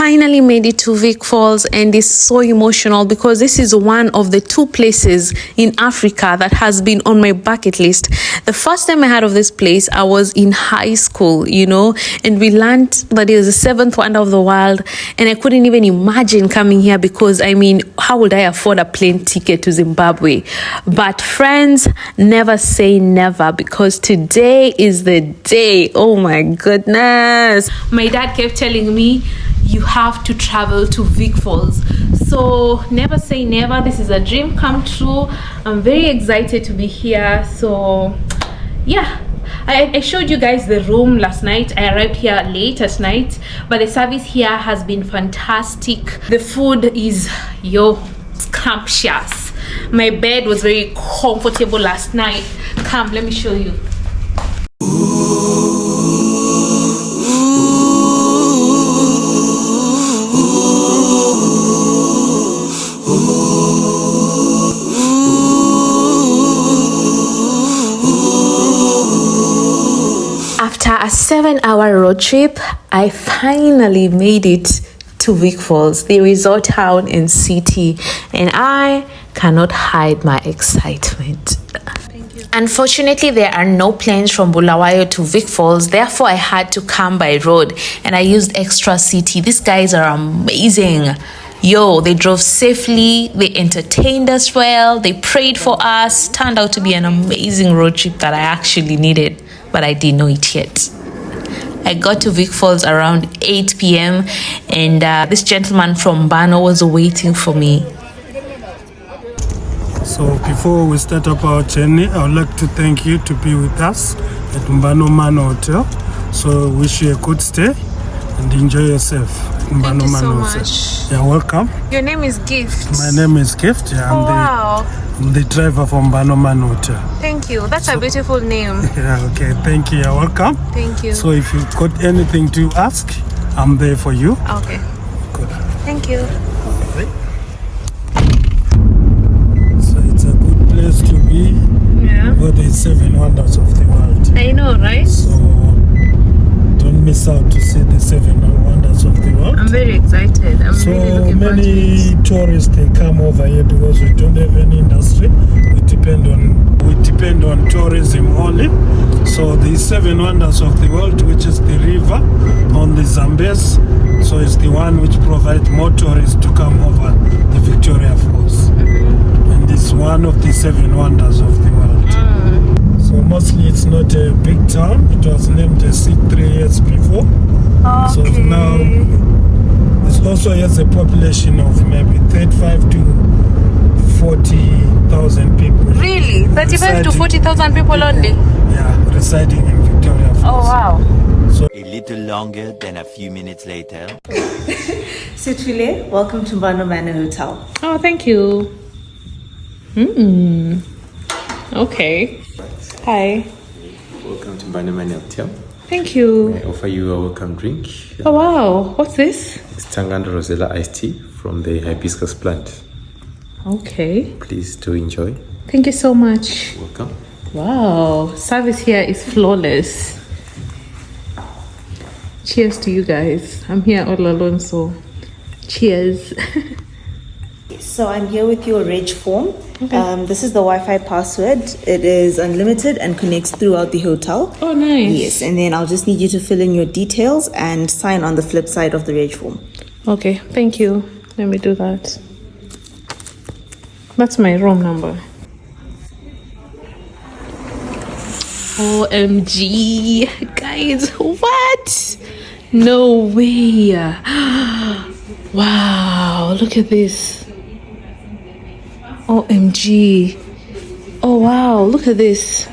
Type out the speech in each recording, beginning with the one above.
finally made it to Vic Falls, and it's so emotional because this is one of the 2 places in Africa that has been on my bucket list. The first time I heard of this place, I was in high school, and we learned that it was the 7th wonder of the world, and I couldn't even imagine coming here because, how would I afford a plane ticket to Zimbabwe? But friends, never say never, because today is the day. Oh my goodness. My dad kept telling me, you have to travel to Vic Falls. So never say never. This is a dream come true. I'm very excited to be here. So yeah, I showed you guys the room last night. I arrived here late at night, but the service here has been fantastic. The food is scrumptious. My bed was very comfortable last night. Come, let me show you. After a 7-hour road trip, I finally made it to Vic Falls, the resort town and city, and I cannot hide my excitement. Unfortunately, there are no planes from Bulawayo to Vic Falls, therefore I had to come by road, and I used Extra City. These guys are amazing. They drove safely, they entertained us well, they prayed for us. Turned out to be an amazing road trip that I actually needed, but I didn't know it yet. I got to Vic Falls around 8 p.m. and this gentleman from Bano was waiting for me. So before we start up our journey, I would like to thank you to be with us at Mbano Mano Hotel. So wish you a good stay and enjoy yourself. Thank you so much. You're welcome. Your name is Gift. My name is Gift. I'm the driver from Mbano Mano Hotel. Thank you. That's a beautiful name. Yeah, okay. Thank you. You're welcome. Thank you. So if you've got anything to ask, I'm there for you. Okay. Good. Thank you. Okay. So it's a good place to be. Yeah. Where there's 7 wonders of the world. I know, right? So don't miss out to see the 7 wonders of the world. I'm very excited. I'm really looking forward to it. Many tourists, they come over here because we don't have any industry. We depend on tourism only. So the 7 wonders of the world, which is the river on the Zambezi, so it's the one which provides more tourists to come over the Victoria Falls. And it's one of the 7 wonders of the world. So mostly it's not a big town. It was named a city 3 years before. Okay. So now it also has a population of maybe 35 to 40,000 people. Really? 35 to 40,000 people only? Yeah, residing in Victoria Falls. Oh wow. So a little longer than a few minutes later. Trudy, welcome to Mbano Manor Hotel. Oh, thank you. Okay. Hi. Welcome to Mbano Manor Hotel. Thank you. I offer you a welcome drink. Oh wow, what's this? It's Tanganda Rosella iced tea from the hibiscus plant. Okay. Please do enjoy. Thank you so much. Welcome. Wow, service here is flawless. Cheers to you guys. I'm here all alone, so cheers. So I'm here with your reg form. Okay. This is the Wi-Fi password. It is unlimited and connects throughout the hotel. Oh, nice. Yes, and then I'll just need you to fill in your details and sign on the flip side of the reg form. Okay, thank you. Let me do that. That's my room number. OMG. Guys, what? No way. Wow, look at this. OMG. Oh wow, look at this.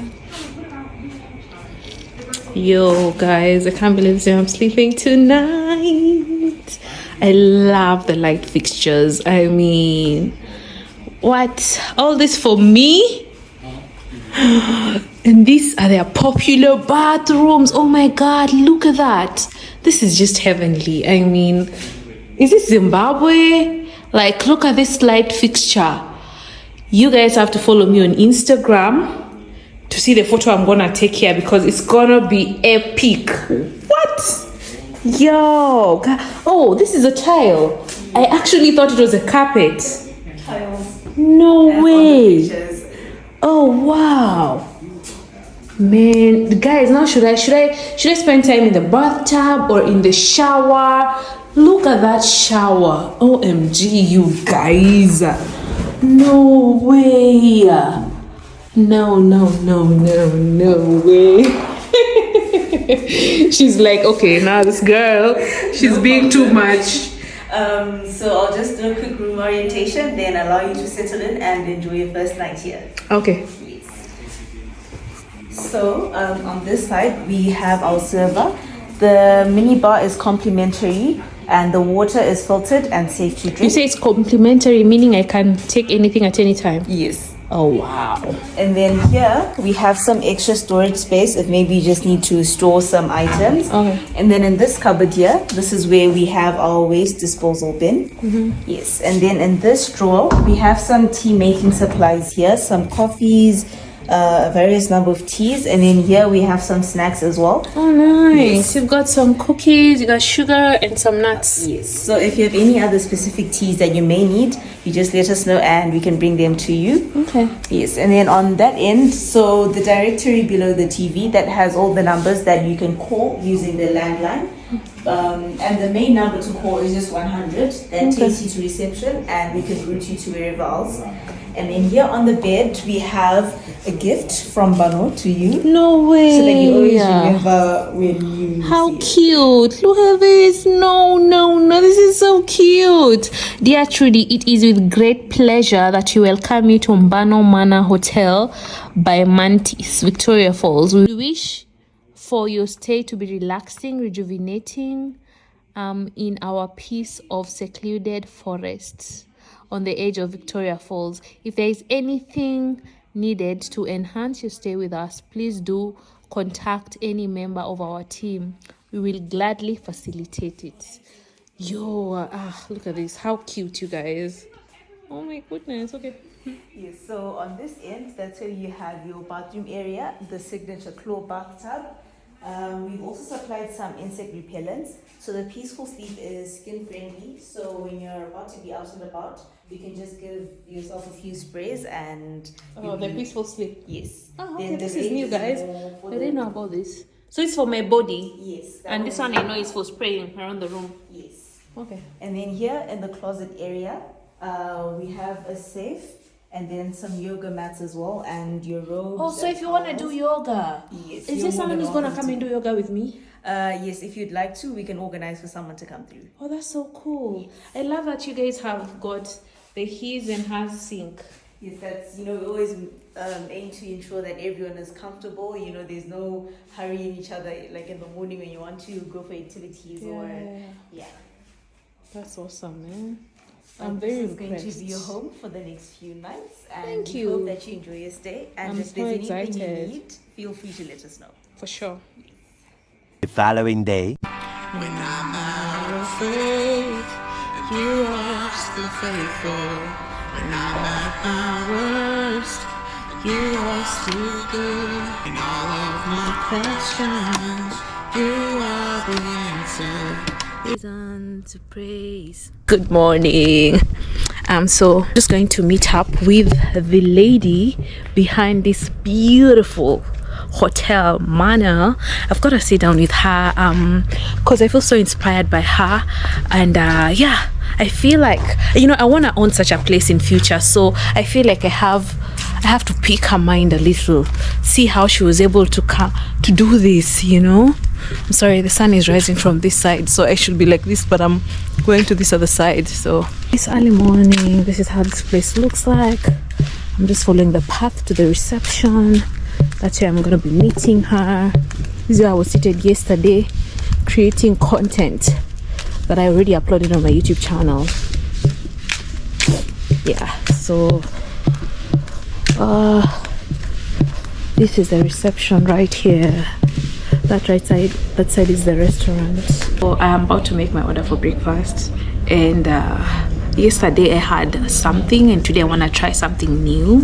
Yo guys, I can't believe I'm sleeping tonight. I love the light fixtures. I mean, what? All this for me? And these are their popular bathrooms. Oh my god, look at that. This is just heavenly. I mean, is this Zimbabwe? Like, look at this light fixture. You guys have to follow me on Instagram to see the photo I'm gonna take here because it's gonna be epic. What? Yo, oh, this is a tile. I actually thought it was a carpet. Tiles. No way. Pictures. Oh wow. Man, guys, now should I spend time in the bathtub or in the shower? Look at that shower. OMG, you guys. No way. No way. She's like, okay, now this girl, she's being too much. So I'll just do a quick room orientation, then allow you to settle in and enjoy your first night here. Okay. So on this side we have our server. The mini bar is complimentary and the water is filtered and safe to drink. You say it's complimentary, meaning I can take anything at any time? Yes. Oh wow. And then here we have some extra storage space if maybe you just need to store some items. Okay. And then in this cupboard here, this is where we have our waste disposal bin. Yes. And then in this drawer, we have some tea making supplies here, some coffees, various number of teas, and then here we have some snacks as well. Oh nice. You've got some cookies, you got sugar and some nuts. Yes. So if you have any other specific teas that you may need, you just let us know and we can bring them to you. Okay. Yes. And then on that end, so the directory below the TV that has all the numbers that you can call using the landline. And the main number to call is just 100. That takes you to reception and we can route you to wherever else. And then here on the bed, we have a gift from Bano to you. No way. So that you always remember when you How see it. cute. Look at this. No, this is so cute. Dear Trudy, it is with great pleasure that you welcome me to Mbano Manor Hotel by Mantis, Victoria Falls. We wish for your stay to be relaxing, rejuvenating in our piece of secluded forests on the edge of Victoria Falls. If there is anything needed to enhance your stay with us, please do contact any member of our team. We will gladly facilitate it. Yo, look at this. How cute, you guys. Oh my goodness. Okay. Yes, so on this end, that's where you have your bathroom area, the signature claw bathtub. We've also supplied some insect repellents. So the Peaceful Sleep is skin friendly. So when you're about to be out and about, you can just give yourself a few sprays and... Oh, the Peaceful Sleep. Yes. Oh, okay. Then This the is new, range guys. more for I the- didn't know about this. So it's for my body. Yes. that And this one I know is for spraying around the room. Yes. Okay. And then here in the closet area, we have a safe and then some yoga mats as well and your robes. Oh, so and if you want to do towels. yoga, Yes. is you're there more someone than who's going to welcome come and do yoga with me? Yes, if you'd like to, we can organize for someone to come through. Oh, that's so cool. I love that you guys have got the his and hers sink. Yes, that's, we always aim to ensure that everyone is comfortable. There's no hurrying each other, like in the morning when you want to go for activities yeah. That's awesome, man. I'm very This is impressed. going to be your home for the next few nights. And Thank we you. hope that you enjoy your stay. And I'm if so there's anything excited. you need, feel free to let us know. For sure. The following day. When I'm out of faith, you are still faithful. When I'm at my worst, you are still good. In all of my questions, you are the answer. Reason to praise. Good morning. So just going to meet up with the lady behind this beautiful hotel manor. I've got to sit down with her because I feel so inspired by her, and I feel like I want to own such a place in future. So I feel like I have to pick her mind a little, see how she was able to do this. I'm sorry, the sun is rising from this side, so I should be like this, but I'm going to this other side. So it's early morning. This is how this place looks like. I'm just following the path to the reception. That's where I'm going to be meeting her. This is where I was seated yesterday, creating content that I already uploaded on my YouTube channel. Yeah, so this is the reception right here. That side is the restaurant. So I am about to make my order for breakfast, and yesterday I had something and today I want to try something new.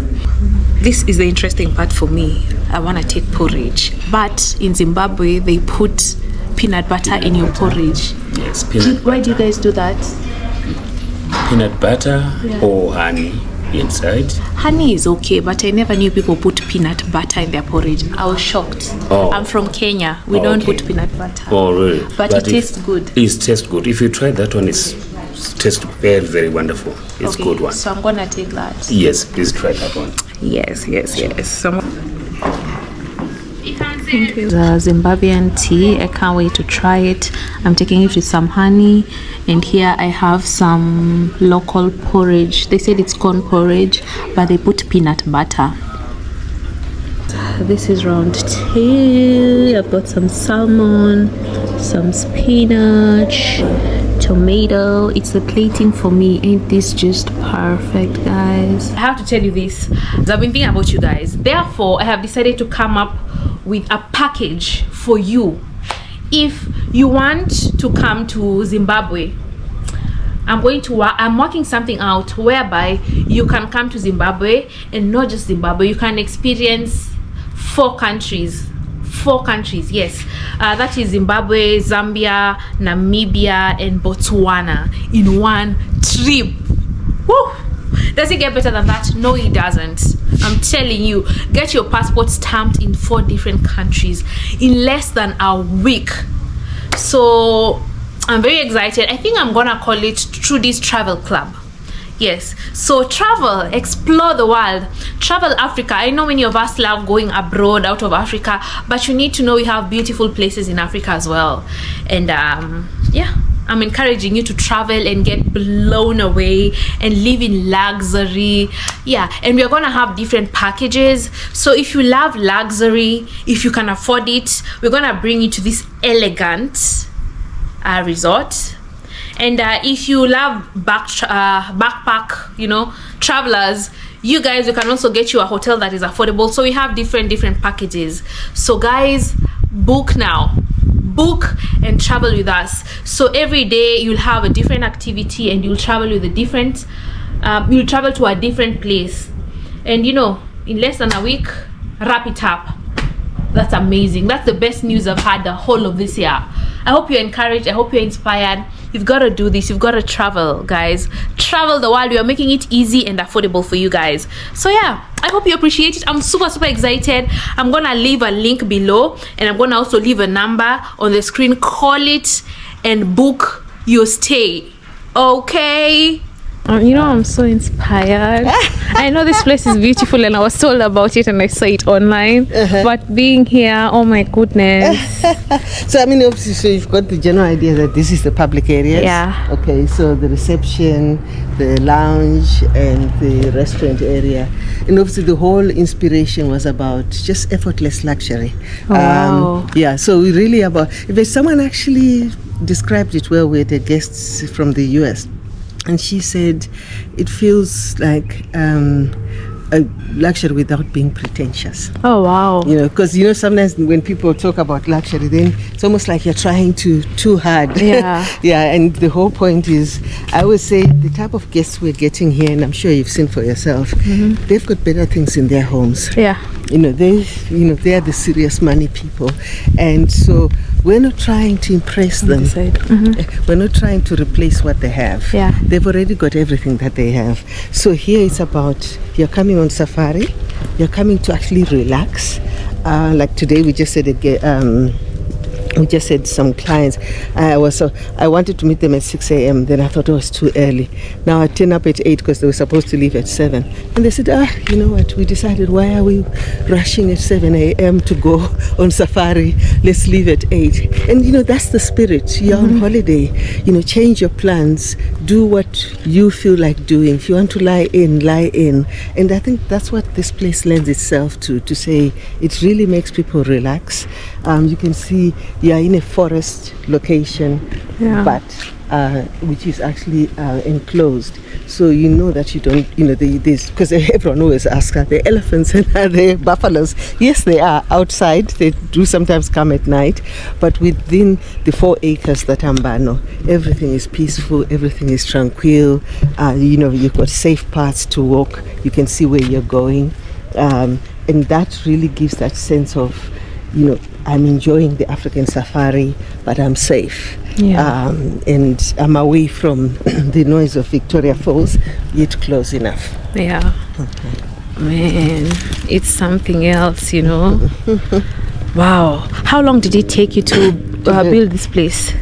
This is the interesting part for me. I want to take porridge, but in Zimbabwe they put peanut butter in your porridge. Yes, peanut Why do you guys do that? peanut butter or honey inside. Honey is okay, but I never knew people put peanut butter in their porridge. I was shocked. Oh. I'm from Kenya. We don't put peanut butter. Oh, really? But it tastes good. It tastes good. If you try that one, it tastes very, very wonderful. It's Okay, good one. so I'm gonna take that. Yes, please try that one. Yes. The Zimbabwean tea, I can't wait to try it. I'm taking it with some honey, and here I have some local porridge. They said it's corn porridge, but they put peanut butter. This is round tea. I've got some salmon, some spinach, tomato. It's the plating for me. Ain't this just perfect, guys? I have to tell you this, I've been thinking about you guys. Therefore, I have decided to come up with a package for you. If you want to come to Zimbabwe, I'm working something out whereby you can come to Zimbabwe, and not just Zimbabwe, you can experience 4 countries, yes. That is Zimbabwe, Zambia, Namibia, and Botswana in one trip. Woo! Does it get better than that? No, it doesn't. I'm telling you, get your passport stamped in 4 different countries in less than a week. So I'm very excited. I think I'm gonna call it Trudy's Travel Club. Yes, so travel, explore the world, travel Africa. I know many of us love going abroad, out of Africa, but you need to know we have beautiful places in Africa as well. And yeah, I'm encouraging you to travel and get blown away and live in luxury. Yeah, and we're gonna have different packages. So if you love luxury, if you can afford it, we're gonna bring you to this elegant resort. And if you love backpack, you know, travelers, you guys, we can also get you a hotel that is affordable. So we have different packages. So guys, book now, book and travel with us. So every day you'll have a different activity, and you'll travel with a different you'll travel to a different place, and you know, in less than a week, wrap it up. That's amazing. That's the best news I've had the whole of this year. I hope you're encouraged. I hope you're inspired. You've got to do this. You've got to travel, guys. Travel the world. We are making it easy and affordable for you guys. So yeah, I hope you appreciate it. I'm super excited. I'm gonna leave a link below, and I'm gonna also leave a number on the screen. Call it and book your stay. Okay. You know, I'm so inspired. I know this place is beautiful, and I was told about it and I saw it online. But being here, oh my goodness. So I mean, obviously, so you've got the general idea that this is the public areas. Yeah. Okay, so the reception, the lounge, and the restaurant area. And obviously the whole inspiration was about just effortless luxury. Oh, wow. Yeah, so we really about, if there's someone actually described it well with the guests from the US. And she said it feels like a luxury without being pretentious. Oh wow. You know, because you know, sometimes when people talk about luxury, then it's almost like you're trying too hard. Yeah. Yeah, and the whole point is, I would say the type of guests we're getting here, and I'm sure you've seen for yourself, they've got better things in their homes. Yeah. You know, they are the serious money people, and so we're not trying to impress them. We're not trying to replace what they have. Yeah. They've already got everything that they have. So here it's about, you're coming on safari, you're coming to actually relax. Like today we just said some clients, I wanted to meet them at 6 a.m. Then I thought it was too early. Now I turn up at 8 because they were supposed to leave at 7. And they said, you know what, we decided, why are we rushing at 7 a.m. to go on safari? Let's leave at 8. And you know, that's the spirit. You're on holiday. You know, change your plans. Do what you feel like doing. If you want to lie in, lie in. And I think that's what this place lends itself to say it really makes people relax. You can see you're in a forest location, but which is actually enclosed. So you know that you don't, you know, there's, because everyone always asks, are there elephants and are there buffaloes? Yes, they are outside. They do sometimes come at night, but within the 4 acres that Ambano, everything is peaceful, everything is tranquil. You know, you've got safe paths to walk. You can see where you're going, and that really gives that sense of, you know, I'm enjoying the African safari, but I'm safe. Yeah. And I'm away from the noise of Victoria Falls, yet close enough. Yeah. Man, it's something else, you know. Wow. How long did it take you to build this place?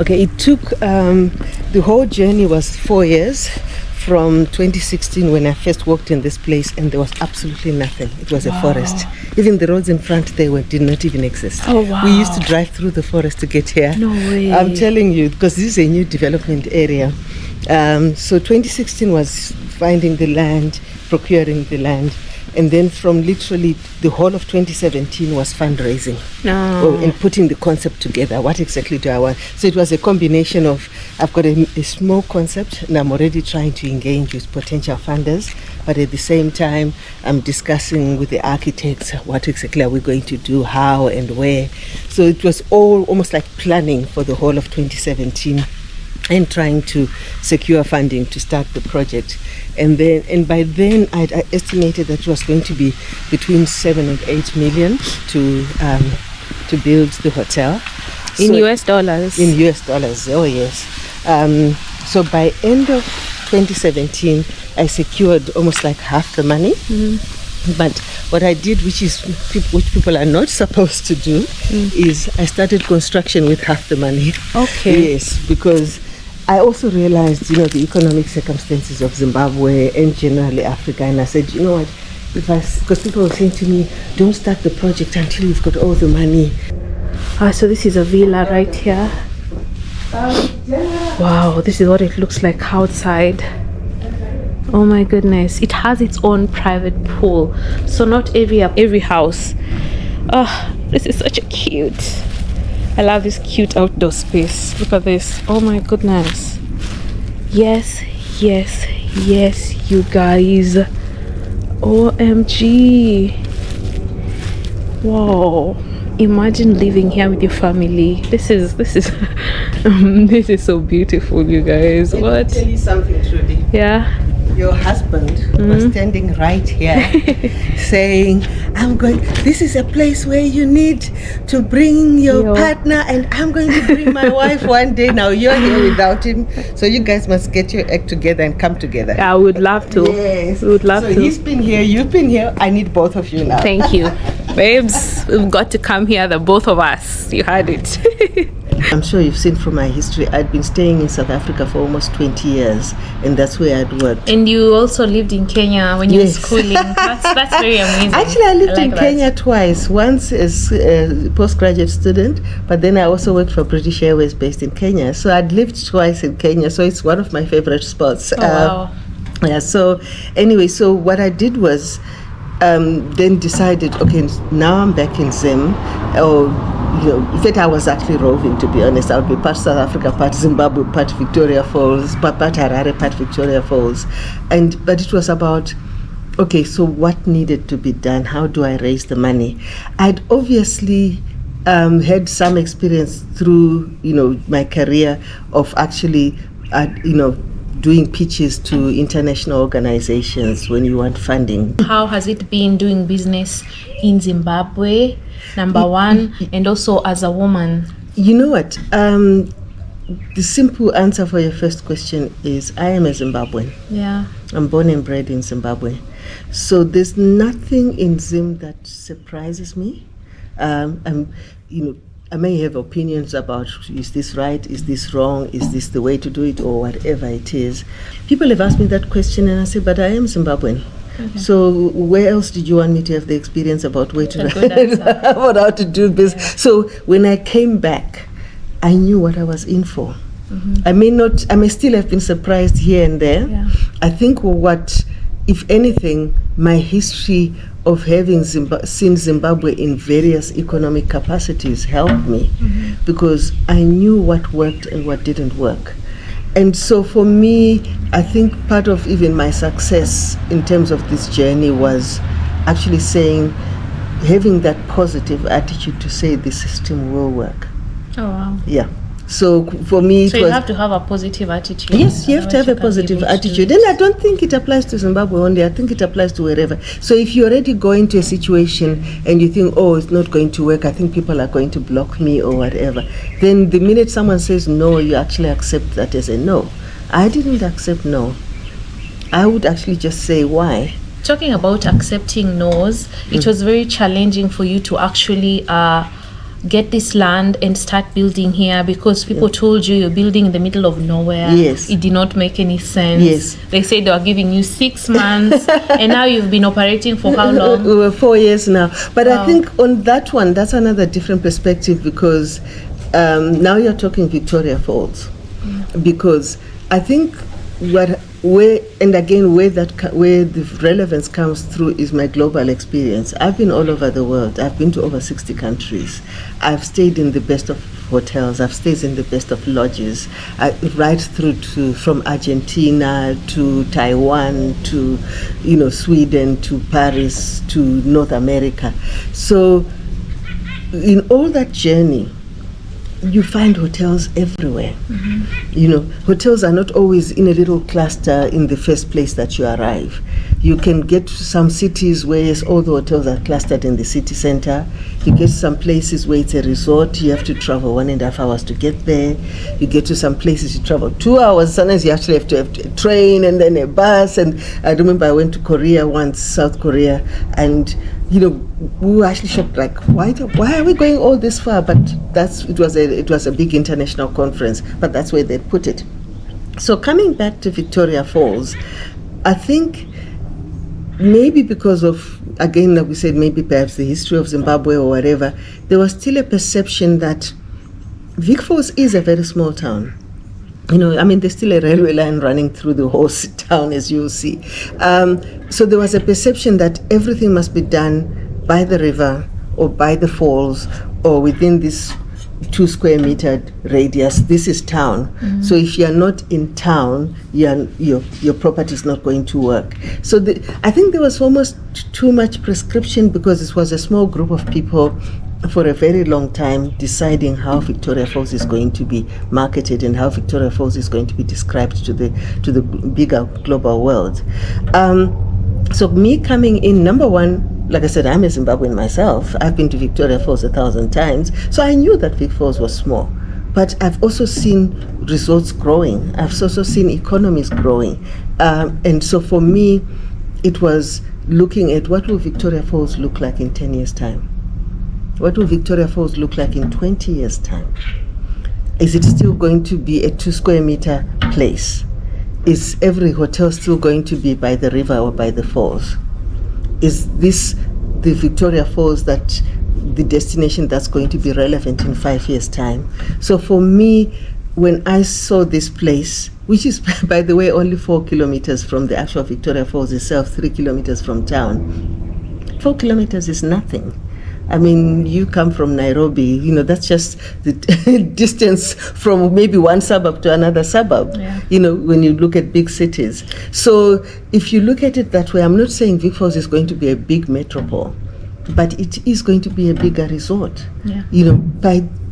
Okay, it took, the whole journey was 4 years. From 2016 when I first walked in this place, and there was absolutely nothing. It was a forest. Even the roads in front did not even exist. Oh, wow. We used to drive through the forest to get here. No way. I'm telling you, because this is a new development area. So 2016 was finding the land, procuring the land, and then from literally the whole of 2017 was fundraising. And putting the concept together. What exactly do I want? So it was a combination of, I've got a small concept and I'm already trying to engage with potential funders, but at the same time I'm discussing with the architects what exactly are we going to do, how and where. So it was all almost like planning for the whole of 2017 and trying to secure funding to start the project. And by then I estimated that it was going to be between 7 and 8 million to build the hotel. In US dollars? In US dollars, oh yes. So by end of 2017, I secured almost like half the money. But what I did, which people are not supposed to do, is I started construction with half the money. Okay. Yes, because I also realized, the economic circumstances of Zimbabwe and generally Africa, and I said, you know what, because people were saying to me, don't start the project until you've got all the money. So this is a villa right here. Wow, this is what it looks like outside. Oh my goodness, it has its own private pool. So not every house. Oh, this is such a cute. I love this cute outdoor space. Look at this. Oh my goodness. Yes, you guys. OMG. Wow. Imagine living here with your family. This is this is so beautiful, you guys. Let What? me tell you something, Trudy. Yeah. Your husband was standing right here saying, this is a place where you need to bring your partner, and I'm going to bring my wife one day. Now you're here without him, so you guys must get your act together and come together. I would love to. Yes. We would love so to. He's been here, you've been here. I need both of you now. Thank you. Babes, we've got to come here, the both of us. You heard it. I'm sure you've seen from my history, I'd been staying in South Africa for almost 20 years, and that's where I'd worked. And you also lived in Kenya when you were schooling. That's very amazing. Actually, I lived in Kenya twice. Once as a postgraduate student, but then I also worked for British Airways based in Kenya. So I'd lived twice in Kenya, so it's one of my favorite spots. Wow. Yeah, so anyway, so what I did was then decided, okay, now I'm back in Zim. In fact, I was actually roving, to be honest. I would be part South Africa, part Zimbabwe, part Victoria Falls, part Harare, part Victoria Falls. But it was about, okay, so what needed to be done? How do I raise the money? I'd obviously had some experience through, my career of actually, doing pitches to international organizations when you want funding. How has it been doing business in Zimbabwe, number one, and also as a woman? You know what? The simple answer for your first question is I am a Zimbabwean. Yeah. I'm born and bred in Zimbabwe. So there's nothing in Zim that surprises me. I may have opinions about, is this right, is this wrong, is this the way to do it, or whatever it is. People have asked me that question and I say, but I am Zimbabwean. Okay. So where else did you want me to have the experience about where to about how to do business? Yeah. So when I came back, I knew what I was in for. Mm-hmm. I may still have been surprised here and there. Yeah. I think if anything, my history of having seen Zimbabwe in various economic capacities helped me, because I knew what worked and what didn't work. And so for me, I think part of even my success in terms of this journey was actually having that positive attitude to say the system will work. Oh, wow. Yeah. So for me, So it you was have to have a positive attitude. yes, you have to have a positive attitude, and I don't think it applies to Zimbabwe only. I think it applies to wherever. So if you already go into a situation and you think, oh, it's not going to work, I think people are going to block me or whatever, then the minute someone says no, you actually accept that as a no. I didn't accept no. I would actually just say why. Talking about accepting no's, it was very challenging for you to actually get this land and start building here, because people told you you're building in the middle of nowhere. Yes. It did not make any sense. Yes. They said they were giving you 6 months and now you've been operating for how long? We were 4 years now. But Wow. I think on that one, that's another different perspective, because now you're talking Victoria Falls. Because I think where the relevance comes through is my global experience. I've been all over the world. I've been to over 60 countries. I've stayed in the best of hotels. I've stayed in the best of lodges, right through to from Argentina to Taiwan to Sweden to Paris to North America. So in all that journey, you find hotels everywhere. Hotels are not always in a little cluster in the first place that you arrive. You can get to some cities where yes, all the hotels are clustered in the city center. You get to some places where it's a resort. You have to travel 1.5 hours to get there. You get to some places you travel 2 hours. Sometimes you actually have to have a train and then a bus. And I remember I went to Korea once, South Korea, and we were actually shocked, like, why are we going all this far? But it was a big international conference, but that's where they put it. So coming back to Victoria Falls, I think maybe because of, again, like we said, maybe perhaps the history of Zimbabwe or whatever, there was still a perception that Vic Falls is a very small town. There's still a railway line running through the whole town, as you'll see. So there was a perception that everything must be done by the river or by the falls or within this 2 square meter radius. This is town. So if you're not in town, your property is not going to work. So I think there was almost too much prescription, because it was a small group of people for a very long time deciding how Victoria Falls is going to be marketed and how Victoria Falls is going to be described to the bigger global world. So me coming in, number one, like I said, I'm a Zimbabwean myself. I've been to Victoria Falls 1,000 times, so I knew that Vic Falls was small. But I've also seen resorts growing. I've also seen economies growing. And so for me, it was looking at what will Victoria Falls look like in 10 years' time? What will Victoria Falls look like in 20 years' time? Is it still going to be a 2 square meter place? Is every hotel still going to be by the river or by the falls? Is this the Victoria Falls, that the destination that's going to be relevant in 5 years' time? So for me, when I saw this place, which is, by the way, only 4 kilometers from the actual Victoria Falls itself, 3 kilometers from town, 4 kilometers is nothing. You come from Nairobi, that's just the distance from maybe one suburb to another suburb, when you look at big cities. So if you look at it that way, I'm not saying Vic Falls is going to be a big metropole, but it is going to be a bigger resort,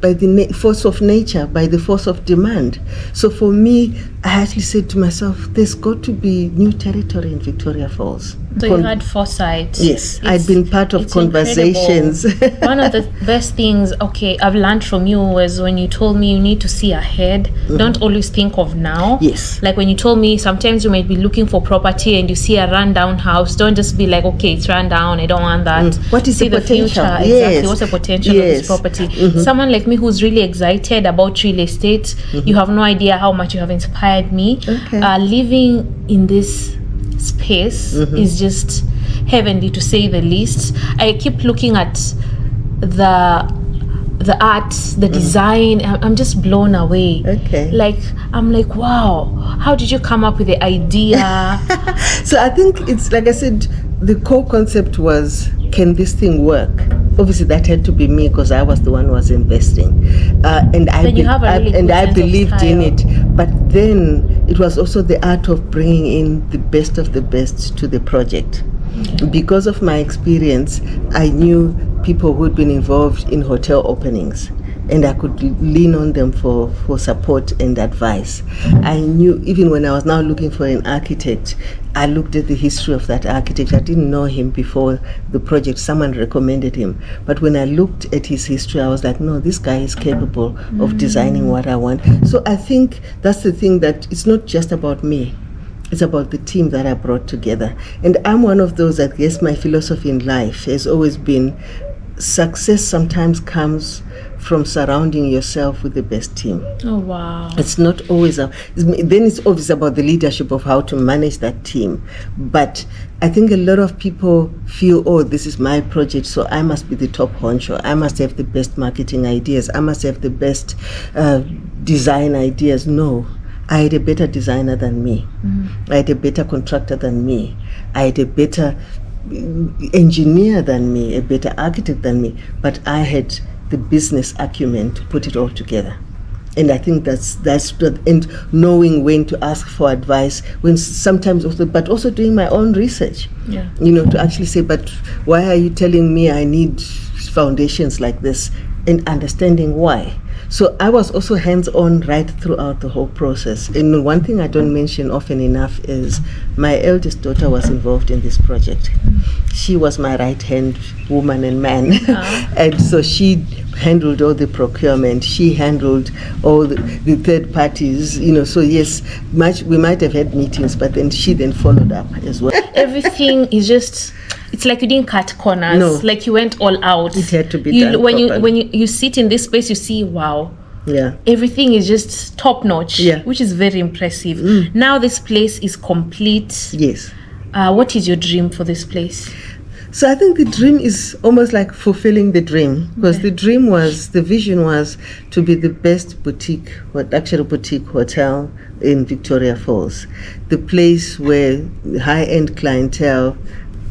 by the force of nature, by the force of demand. So for me, I actually said to myself, there's got to be new territory in Victoria Falls. So you had foresight. Yes, I'd been part of conversations. One of the best things, I've learned from you was when you told me you need to see ahead. Don't always think of now. Yes. Like when you told me sometimes you might be looking for property and you see a rundown house. Don't just be like, okay, it's run down, I don't want that. What is see the potential? Future. Yes. Exactly. What's the potential of this property? Someone like me who's really excited about real estate, you have no idea how much you have inspired me. Living in this space is just heavenly, to say the least. I keep looking at the art, the design. I'm just blown away. I'm like, wow, how did you come up with the idea? So I think it's, like I said, the core concept was, can this thing work? Obviously that had to be me, because I was the one who was investing, and I believed in it. But then it was also the art of bringing in the best of the best to the project. Because of my experience, I knew people who'd been involved in hotel openings, and I could lean on them for support and advice. I knew, even when I was now looking for an architect, I looked at the history of that architect. I didn't know him before the project. Someone recommended him. But when I looked at his history, I was like, no, this guy is capable of designing what I want. So I think that's the thing, that it's not just about me. It's about the team that I brought together. And I'm one of those, I guess my philosophy in life has always been, success sometimes comes from surrounding yourself with the best team. Oh, wow. It's not always, then it's always about the leadership of how to manage that team. But I think a lot of people feel, oh, this is my project, so I must be the top honcho. I must have the best marketing ideas. I must have the best design ideas. No. I had a better designer than me. I had a better contractor than me. I had a better engineer than me, a better architect than me. But I had the business acumen to put it all together. And I think that's and knowing when to ask for advice, when sometimes also, but also doing my own research. Yeah. To actually say, but why are you telling me I need foundations like this, and understanding why. So I was also hands-on right throughout the whole process. And one thing I don't mention often enough is my eldest daughter was involved in this project. She was my right-hand woman and man. And so she handled all the procurement. She handled all the third parties, So yes, we might have had meetings, but then she then followed up as well. Everything is just, it's like you didn't cut corners. No. Like you went all out. It had to be done properly. When you sit in this space, you see, wow. Yeah. Everything is just top notch. Yeah. Which is very impressive. Now this place is complete. Yes. What is your dream for this place? So I think the dream is almost like fulfilling the dream, because the vision was to be the best boutique hotel in Victoria Falls. The place where high-end clientele,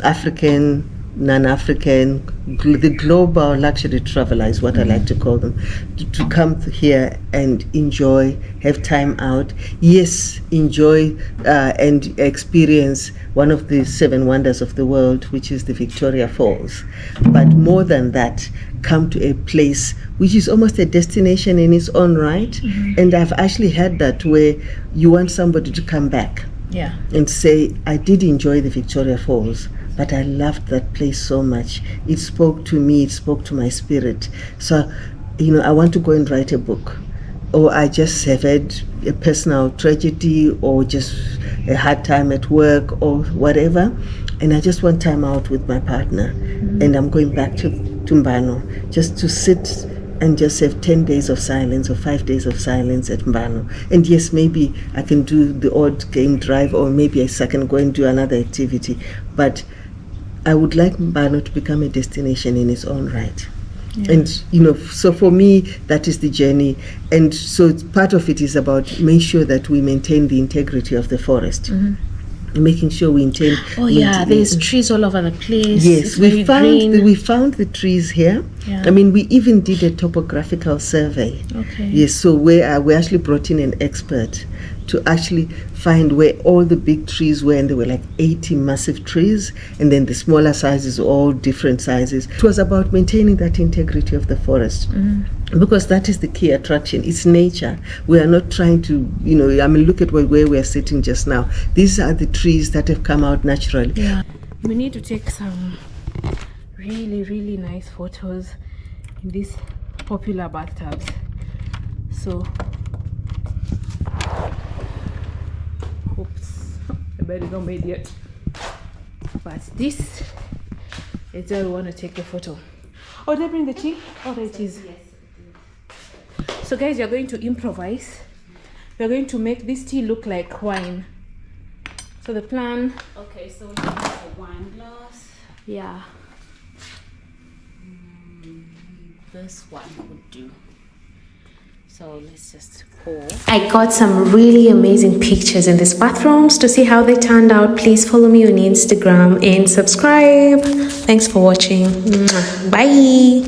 African, non-African, the global luxury traveler is what I like to call them, to come here and enjoy, have time out. Yes, enjoy and experience one of the 7 wonders of the world, which is the Victoria Falls. But more than that, come to a place which is almost a destination in its own right. And I've actually had that where you want somebody to come back and say, I did enjoy the Victoria Falls, but I loved that place so much. It spoke to me, it spoke to my spirit. So, I want to go and write a book. Or I just have had a personal tragedy, or just a hard time at work, or whatever. And I just want time out with my partner. And I'm going back to Mbano, just to sit and just have 10 days of silence or 5 days of silence at Mbano. And yes, maybe I can do the odd game drive, or maybe I can go and do another activity. But I would like Mbano to become a destination in its own right. And so for me, that is the journey. And so part of it is about making sure that we maintain the integrity of the forest. Making sure we maintain. There's trees all over the place. Yes, we found the trees here. I mean, we even did a topographical survey. Yes, so we actually brought in an expert to actually find where all the big trees were, and there were like 80 massive trees, and then the smaller sizes, all different sizes. It was about maintaining that integrity of the forest, because that is the key attraction. It's nature. We are not trying to, look at where we are sitting just now. These are the trees that have come out naturally. We need to take some really, really nice photos in these popular bathtubs. So, oops, the bed is not made yet. But this is where we want to take a photo. Oh, did I bring the tea? Oh, there it is. So guys, you're going to improvise. We're going to make this tea look like wine. So the plan... Okay, so we have a wine glass. Yeah. This one would do. So let's just pour. I got some really amazing pictures in these bathrooms. To see how they turned out, please follow me on Instagram and subscribe. Thanks for watching. Bye.